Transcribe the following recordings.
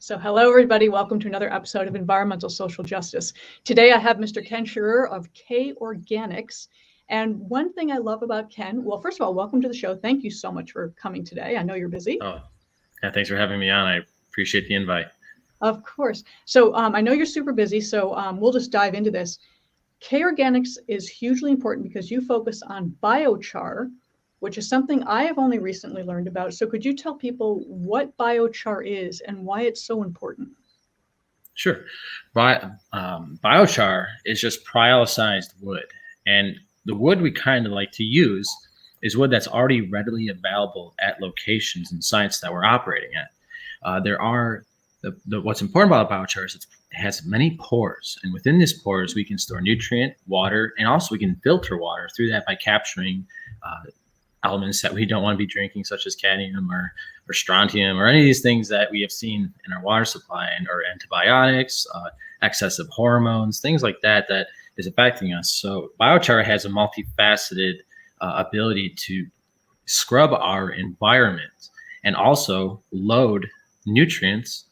So hello, everybody. Welcome to another episode of Environmental Social Justice. Today, I have Mr. Ken Scherer of KOrganics. And one thing I love about Ken, well, first of all, welcome to the show. Thank you so much for coming today. I know you're busy. Oh, yeah, thanks for having me on. I appreciate the invite. Of course. So I know you're super busy, so we'll just dive into this. KOrganics is hugely important because you focus on biochar, which is something I have only recently learned about. So could you tell people what biochar is and why it's so important? Sure. Biochar is just prioritized wood. And the wood we kind of like to use is wood that's already readily available at locations and sites that we're operating at. What's important about biochar is it has many pores. And within these pores, we can store nutrient, water, and also we can filter water through that by capturing elements that we don't want to be drinking, such as cadmium or strontium or any of these things that we have seen in our water supply, or antibiotics, excessive hormones, things like that is affecting us. So biochar has a multifaceted ability to scrub our environment and also load nutrients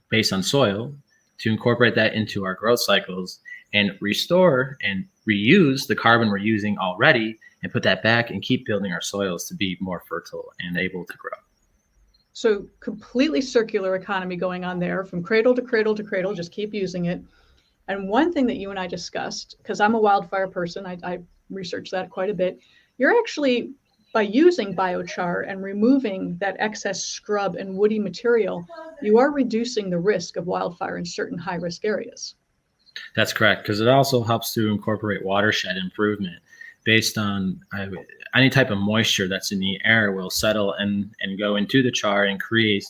based on soil to incorporate that into our growth cycles and restore and reuse the carbon we're using already and put that back and keep building our soils to be more fertile and able to grow. So completely circular economy going on there, from cradle to cradle to cradle, just keep using it. And one thing that you and I discussed, because I'm a wildfire person, I researched that quite a bit. You're actually, by using biochar and removing that excess scrub and woody material, you are reducing the risk of wildfire in certain high-risk areas. That's correct, because it also helps to incorporate watershed improvement based on any type of moisture that's in the air will settle and go into the char and create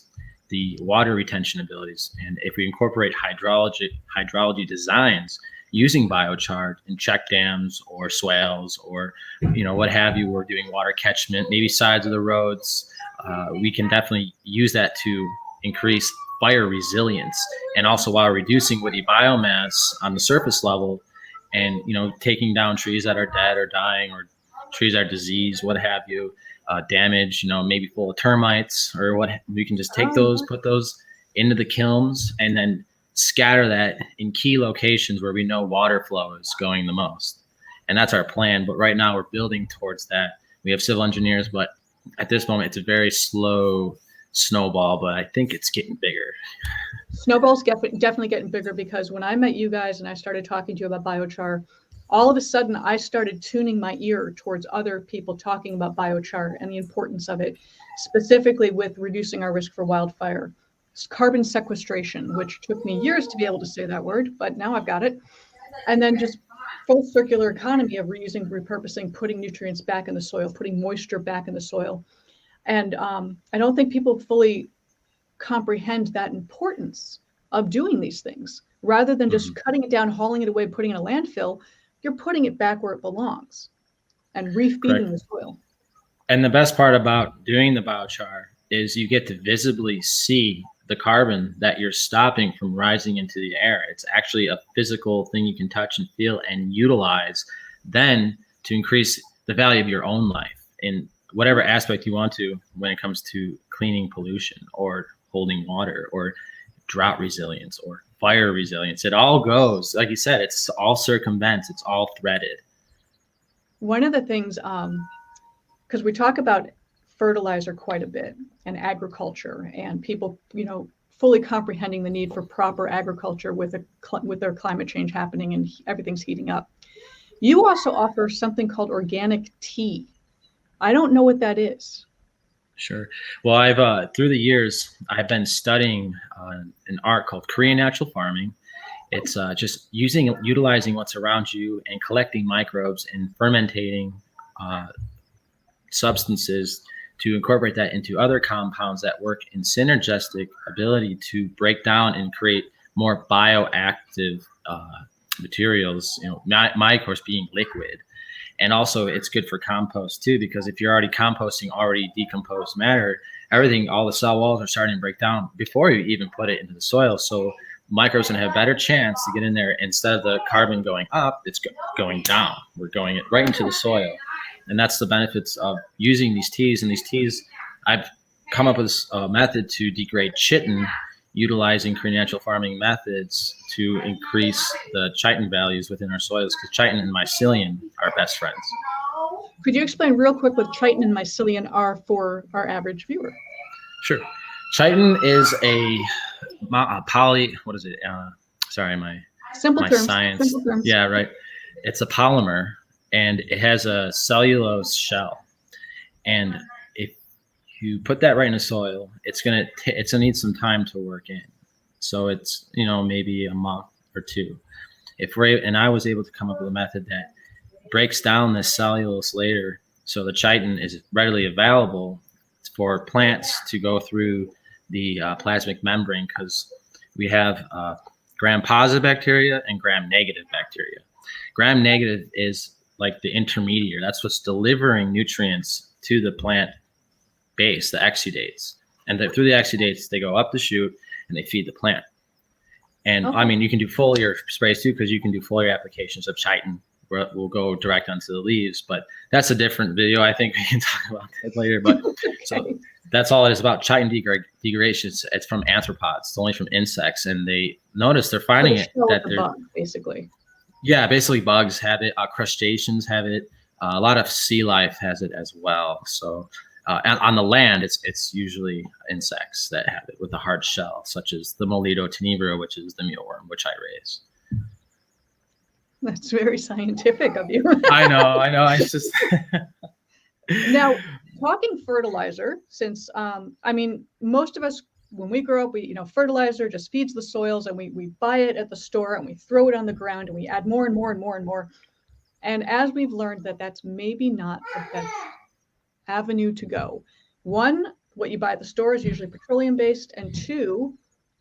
the water retention abilities. And if we incorporate hydrology designs using biochar in check dams or swales or what have you, we're doing water catchment, maybe sides of the roads, we can definitely use that to increase fire resilience, and also while reducing woody biomass on the surface level, and taking down trees that are dead or dying, or trees that are diseased, what have you, damage, maybe full of termites or what. We can just take those, put those into the kilns, and then scatter that in key locations where we know water flow is going the most. And that's our plan. But right now we're building towards that. We have civil engineers, but at this moment it's a very slow snowball, but I think it's getting bigger. Snowball's definitely getting bigger, because when I met you guys and I started talking to you about biochar, all of a sudden I started tuning my ear towards other people talking about biochar and the importance of it, specifically with reducing our risk for wildfire. Carbon sequestration, which took me years to be able to say that word, but now I've got it. And then just full circular economy of reusing, repurposing, putting nutrients back in the soil, putting moisture back in the soil. And I don't think people fully comprehend that importance of doing these things. Rather than just cutting it down, hauling it away, putting it in a landfill, you're putting it back where it belongs and refeeding the soil. And the best part about doing the biochar is you get to visibly see the carbon that you're stopping from rising into the air. It's actually a physical thing you can touch and feel and utilize then to increase the value of your own life in whatever aspect you want to, when it comes to cleaning pollution or holding water or drought resilience or fire resilience. It all goes, like you said, it's all circumvents, it's all threaded. One of the things, because we talk about fertilizer quite a bit and agriculture, and people, fully comprehending the need for proper agriculture with their climate change happening and everything's heating up. You also offer something called organic tea. I don't know what that is. Sure. Well, I've through the years, I've been studying an art called Korean natural farming. It's just utilizing what's around you and collecting microbes and fermentating substances to incorporate that into other compounds that work in synergistic ability to break down and create more bioactive materials. My course being liquid. And also it's good for compost too, because if you're already composting already decomposed matter, everything, all the cell walls are starting to break down before you even put it into the soil. So microbes going to have a better chance to get in there. Instead of the carbon going up, it's going down. We're going right into the soil. And that's the benefits of using these teas. And these teas, I've come up with a method to degrade chitin utilizing natural farming methods to increase the chitin values within our soils, because chitin and mycelium are best friends. Could you explain real quick what chitin and mycelium are for our average viewer? Sure. Chitin is a poly, what is it? Sorry, my science. Simple terms. Yeah, right. It's a polymer, and it has a cellulose shell. And if you put that right in the soil, it's gonna need some time to work in. So it's, you know, maybe a month or two. And I was able to come up with a method that breaks down this cellulose layer, so the chitin is readily available for plants to go through the plasmic membrane, because we have gram-positive bacteria and gram-negative bacteria. Gram-negative is like the intermediary. That's what's delivering nutrients to the plant base, the exudates. And through the exudates, they go up the shoot and they feed the plant. And I mean, you can do foliar sprays too, because you can do foliar applications of chitin where it will go direct onto the leaves. But that's a different video. I think we can talk about that later. But so that's all it is about chitin degradation. It's from arthropods. It's only from insects. And they notice they're finding it that they're bug, basically. Yeah, basically bugs have it. Crustaceans have it. A lot of sea life has it as well. So on the land, it's usually insects that have it with a hard shell, such as the 𝑬𝒍𝒂𝒎𝒊𝒏𝒈, which is the mealworm, which I raise. That's very scientific of you. I know. I just Now, talking fertilizer, since I mean, most of us, when we grow up, fertilizer just feeds the soils, and we buy it at the store and we throw it on the ground and we add more and more and more and more. And as we've learned that that's maybe not the best avenue to go. One, what you buy at the store is usually petroleum based, and two,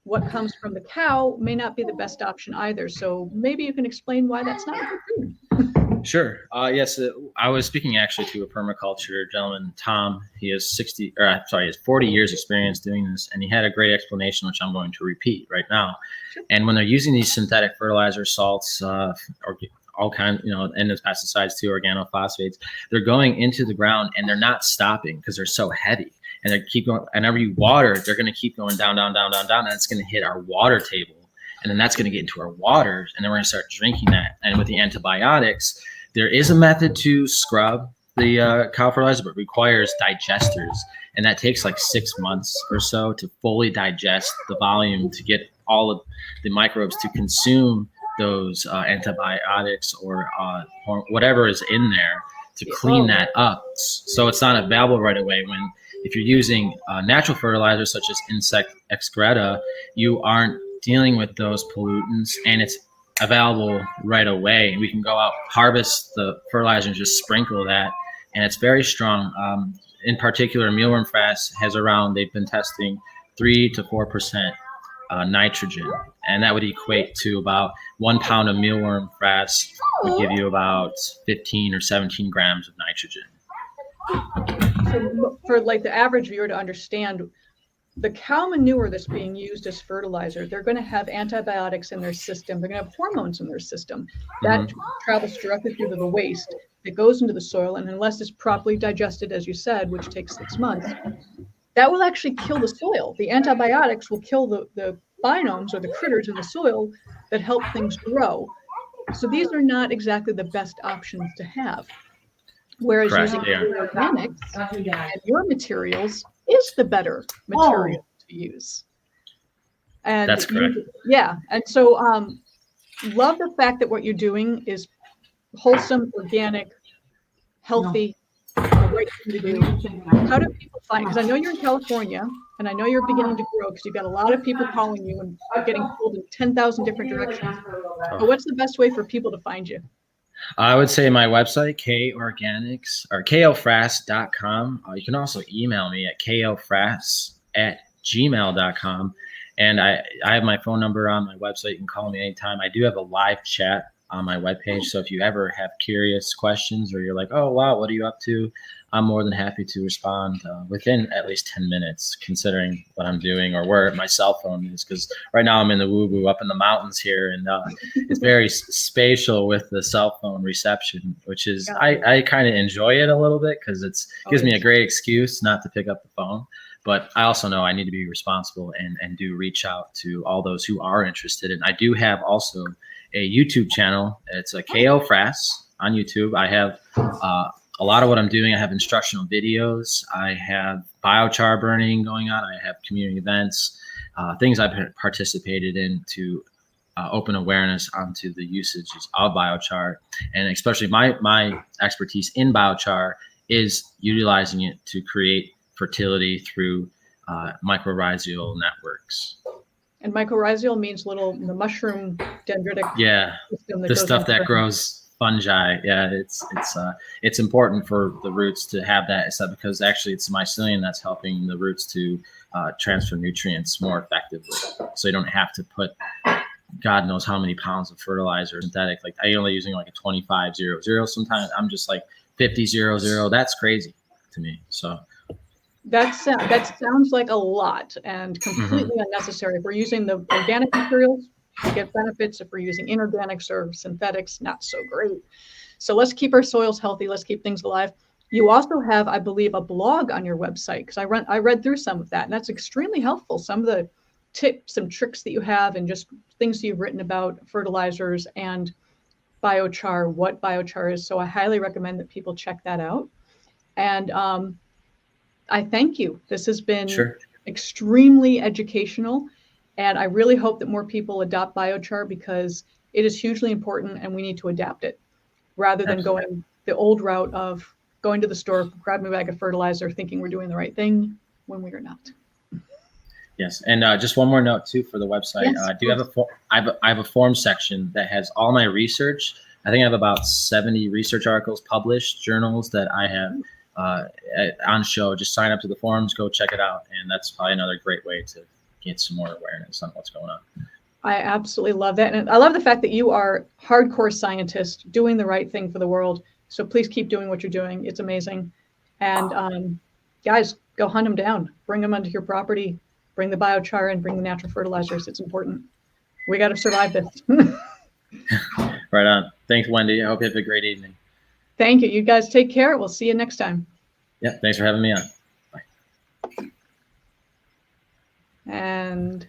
what comes from the cow may not be the best option either. So maybe you can explain why that's not a good thing. Sure. Yes, I was speaking actually to a permaculture gentleman, Tom. He has 40 years experience doing this, and he had a great explanation, which I'm going to repeat right now. Sure. And when they're using these synthetic fertilizers, salts, or all kinds, and the pesticides too, organophosphates, they're going into the ground and they're not stopping because they're so heavy. And they keep going. Whenever you water, they're going to keep going down, down, down, down, down, and it's going to hit our water table. And then that's going to get into our water, and then we're going to start drinking that. And with the antibiotics, there is a method to scrub the cow fertilizer, but it requires digesters. And that takes like 6 months or so to fully digest the volume, to get all of the microbes to consume those antibiotics or whatever is in there, to clean that up. So it's not available right away. If you're using natural fertilizers such as insect excreta, you aren't dealing with those pollutants, and it's available right away. And we can go out, harvest the fertilizer, and just sprinkle that, and it's very strong. In particular, mealworm frass has they've been testing 3 to 4% nitrogen, and that would equate to about 1 pound of mealworm frass would give you about 15 or 17 grams of nitrogen. So for like the average viewer to understand, the cow manure that's being used as fertilizer, they're going to have antibiotics in their system. They're going to have hormones in their system that travels directly through to the waste. It goes into the soil, and unless it's properly digested, as you said, which takes 6 months, that will actually kill the soil. The antibiotics will kill the biomes or the critters in the soil that help things grow. So these are not exactly the best options to have. Whereas using organics and your materials is the better material to use. And that's correct. Yeah. And so love the fact that what you're doing is wholesome, organic, healthy, the right thing to do. How do people find, because I know you're in California, and I know you're beginning to grow because you've got a lot of people calling you and you're getting pulled in 10,000 different directions. But what's the best way for people to find you? I would say my website, KOrganics, or KOfrass.com. You can also email me at KOfrass@gmail.com. And I have my phone number on my website. You can call me anytime. I do have a live chat on my webpage. So if you ever have curious questions, or you're like, oh, wow, what are you up to? I'm more than happy to respond within at least 10 minutes, considering what I'm doing or where my cell phone is. Because right now I'm in the woo-woo up in the mountains here, and it's very spatial with the cell phone reception, which is, I kind of enjoy it a little bit, because it gives me a great excuse not to pick up the phone. But I also know I need to be responsible and do reach out to all those who are interested. And I do have also a YouTube channel. It's a KO frass on YouTube. I have a lot of what I'm doing. I have instructional videos. I have biochar burning going on. I have community events, things I've participated in to open awareness onto the usages of biochar. And especially my expertise in biochar is utilizing it to create fertility through mycorrhizal networks. And mycorrhizal means the mushroom dendritic system that the goes stuff that grows fungi. Yeah, it's important for the roots to have that, because actually it's mycelium that's helping the roots to transfer nutrients more effectively. So you don't have to put God knows how many pounds of fertilizer synthetic. Like I only using like a 25-0-0. Sometimes I'm just like 50-0-0. That's crazy to me. So that sounds like a lot and completely unnecessary. If we're using the organic materials, we get benefits. If we're using inorganics or synthetics, not so great. So let's keep our soils healthy. Let's keep things alive. You also have, I believe, a blog on your website, because I read through some of that, and that's extremely helpful. Some of the tips and tricks that you have and just things you've written about fertilizers and biochar, what biochar is. So I highly recommend that people check that out. And I thank you. This has been extremely educational. And I really hope that more people adopt biochar, because it is hugely important and we need to adapt it rather than going the old route of going to the store, grabbing a bag of fertilizer, thinking we're doing the right thing when we are not. Yes, and just one more note too for the website. Yes, I have a form section that has all my research. I think I have about 70 research articles published, journals that I have on show. Just sign up to the forums, go check it out, and that's probably another great way to get some more awareness on what's going on. I absolutely love that, and I love the fact that you are hardcore scientist doing the right thing for the world. So please keep doing what you're doing. It's amazing, and guys, go hunt them down, bring them onto your property. Bring the biochar and bring the natural fertilizers. It's important. We got to survive this. Right on. Thanks, Wendy. I hope you have a great evening. Thank you. You guys take care. We'll see you next time. Yeah, thanks for having me on. Bye. And